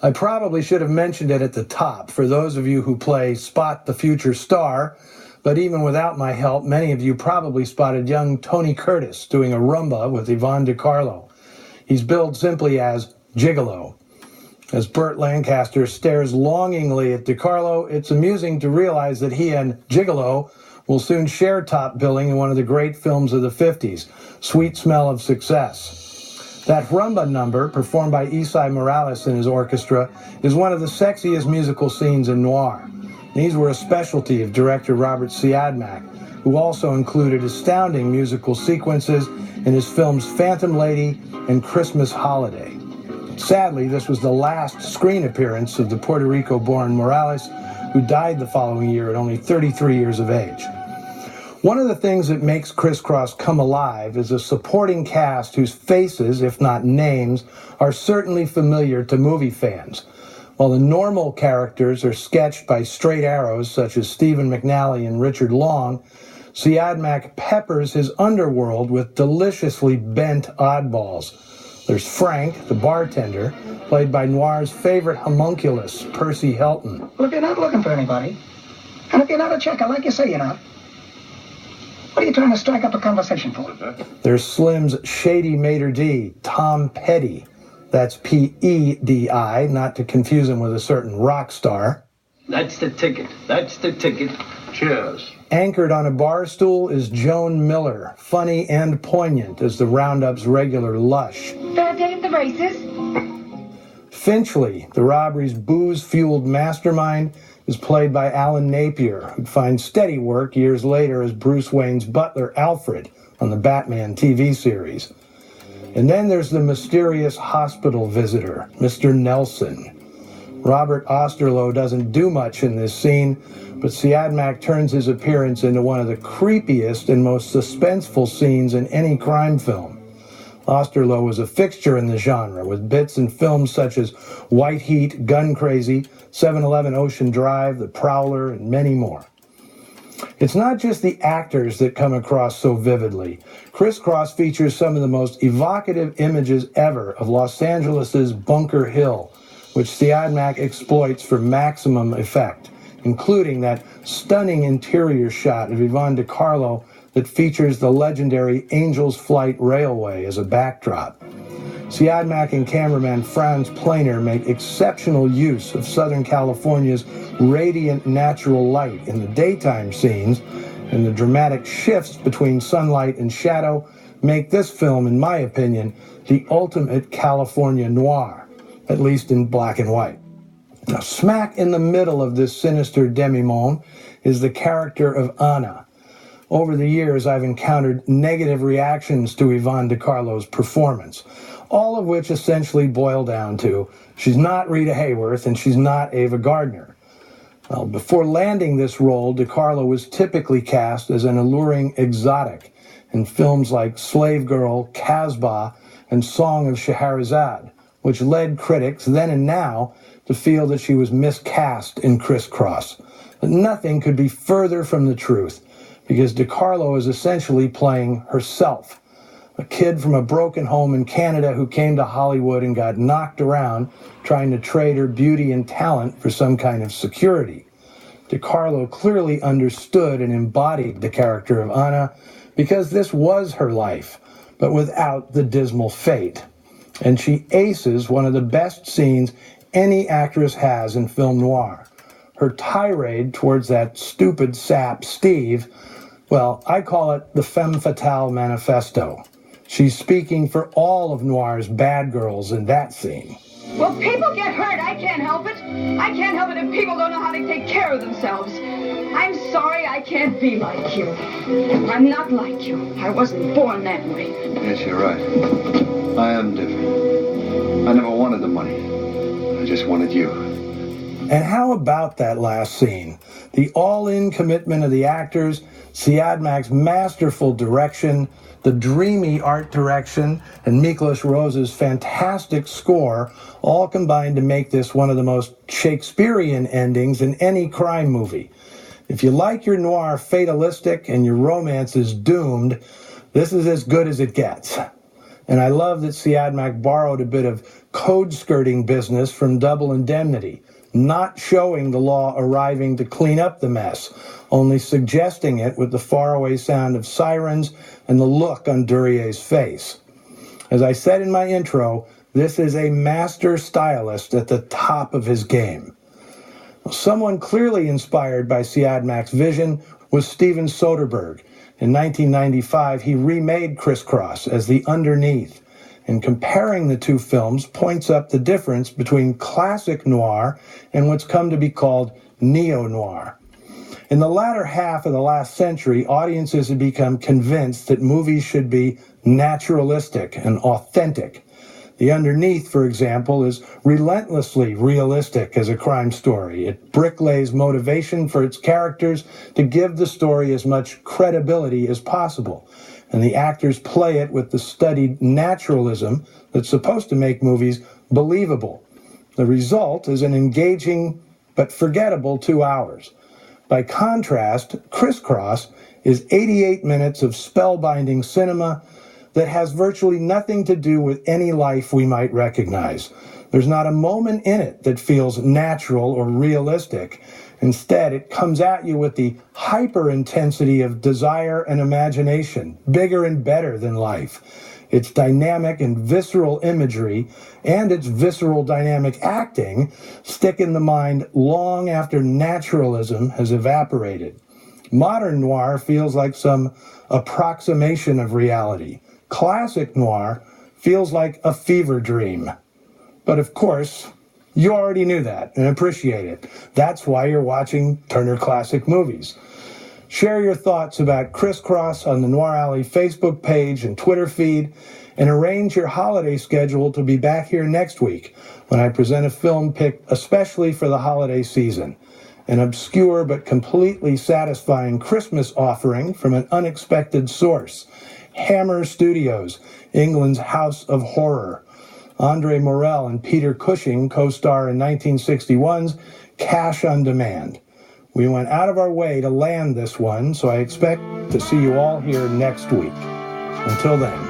I probably should have mentioned it at the top for those of you who play Spot the Future Star, but even without my help, many of you probably spotted young Tony Curtis doing a rumba with Yvonne DiCarlo. He's billed simply as Gigolo. As Burt Lancaster stares longingly at DiCarlo, it's amusing to realize that he and Gigolo will soon share top billing in one of the great films of the 50s, Sweet Smell of Success. That rumba number, performed by Esai Morales and his orchestra, is one of the sexiest musical scenes in Noir. These were a specialty of director Robert Siodmak, who also included astounding musical sequences in his films Phantom Lady and Christmas Holiday. Sadly, this was the last screen appearance of the Puerto Rico-born Morales, who died the following year at only 33 years of age. One of the things that makes Criss come alive is a supporting cast whose faces, if not names, are certainly familiar to movie fans. While the normal characters are sketched by straight arrows such as Stephen McNally and Richard Long, Siodmak peppers his underworld with deliciously bent oddballs. There's Frank, the bartender, played by Noir's favorite homunculus, Percy Helton. Well, if you're not looking for anybody, and if you're not a checker like you say you're not, what are you trying to strike up a conversation for? There's Slim's shady maitre d', Tom Petty. That's P-E-D-I, not to confuse him with a certain rock star. That's the ticket. That's the ticket. Cheers. Anchored on a bar stool is Joan Muller, funny and poignant as the Roundup's regular lush. Fair day at the races. Finchley, the robbery's booze-fueled mastermind, is played by Alan Napier, who'd find steady work years later as Bruce Wayne's butler Alfred on the Batman TV series. And then there's the mysterious hospital visitor, Mr. Nelson. Robert Osterloh doesn't do much in this scene, but Siodmak turns his appearance into one of the creepiest and most suspenseful scenes in any crime film. Osterloh was a fixture in the genre, with bits in films such as White Heat, Gun Crazy, 7-Eleven Ocean Drive, The Prowler, and many more. It's not just the actors that come across so vividly. Criss features some of the most evocative images ever of Los Angeles' Bunker Hill, which Siodmak exploits for maximum effect, including that stunning interior shot of Yvonne DiCarlo that features the legendary Angel's Flight Railway as a backdrop. Siodmak and cameraman Franz Planer make exceptional use of Southern California's radiant natural light in the daytime scenes, and the dramatic shifts between sunlight and shadow make this film, in my opinion, the ultimate California noir, at least in black and white. Now, smack in the middle of this sinister demi-monde is the character of Anna. Over the years, I've encountered negative reactions to Yvonne DiCarlo's performance, all of which essentially boil down to she's not Rita Hayworth and she's not Ava Gardner. Well, before landing this role, DiCarlo was typically cast as an alluring exotic in films like Slave Girl, Casbah, and Song of Scheherazade, which led critics then and now to feel that she was miscast in Criss. But nothing could be further from the truth, because DiCarlo is essentially playing herself, a kid from a broken home in Canada who came to Hollywood and got knocked around trying to trade her beauty and talent for some kind of security. DiCarlo clearly understood and embodied the character of Anna because this was her life, but without the dismal fate. And she aces one of the best scenes any actress has in film noir. Her tirade towards that stupid sap Steve, well, I call it the femme fatale manifesto. She's speaking for all of noir's bad girls in that scene. Well, people get hurt. I can't help it. I can't help it if people don't know how to take care of themselves. I'm sorry I can't be like you. I'm not like you. I wasn't born that way. Yes, you're right. I am different. I never wanted the money. I just wanted you. And how about that last scene? The all-in commitment of the actors, Siodmak's masterful direction, the dreamy art direction, and Miklos Rose's fantastic score all combined to make this one of the most Shakespearean endings in any crime movie. If you like your noir fatalistic and your romance is doomed, this is as good as it gets. And I love that Siodmak borrowed a bit of code-skirting business from Double Indemnity, not showing the law arriving to clean up the mess, only suggesting it with the faraway sound of sirens and the look on Durier's face. As I said in my intro, this is a master stylist at the top of his game. Someone clearly inspired by Siadmak's vision was Steven Soderbergh. In 1995, he remade Criss as The Underneath, and comparing the two films points up the difference between classic noir and what's come to be called neo-noir. In the latter half of the last century, audiences had become convinced that movies should be naturalistic and authentic. The Underneath, for example, is relentlessly realistic as a crime story. It bricklays motivation for its characters to give the story as much credibility as possible, and the actors play it with the studied naturalism that's supposed to make movies believable. The result is an engaging but forgettable 2 hours. By contrast, Criss is 88 minutes of spellbinding cinema that has virtually nothing to do with any life we might recognize. There's not a moment in it that feels natural or realistic. Instead, it comes at you with the hyper-intensity of desire and imagination, bigger and better than life. Its dynamic and visceral imagery and its visceral dynamic acting stick in the mind long after naturalism has evaporated. Modern noir feels like some approximation of reality. Classic noir feels like a fever dream. But of course, you already knew that and appreciate it. That's why you're watching Turner Classic Movies. Share your thoughts about Criss on the Noir Alley Facebook page and Twitter feed, and arrange your holiday schedule to be back here next week when I present a film picked especially for the holiday season. An obscure but completely satisfying Christmas offering from an unexpected source. Hammer Studios, England's House of Horror. Andre Morel and Peter Cushing co-star in 1961's Cash on Demand. We went out of our way to land this one, so I expect to see you all here next week. Until then.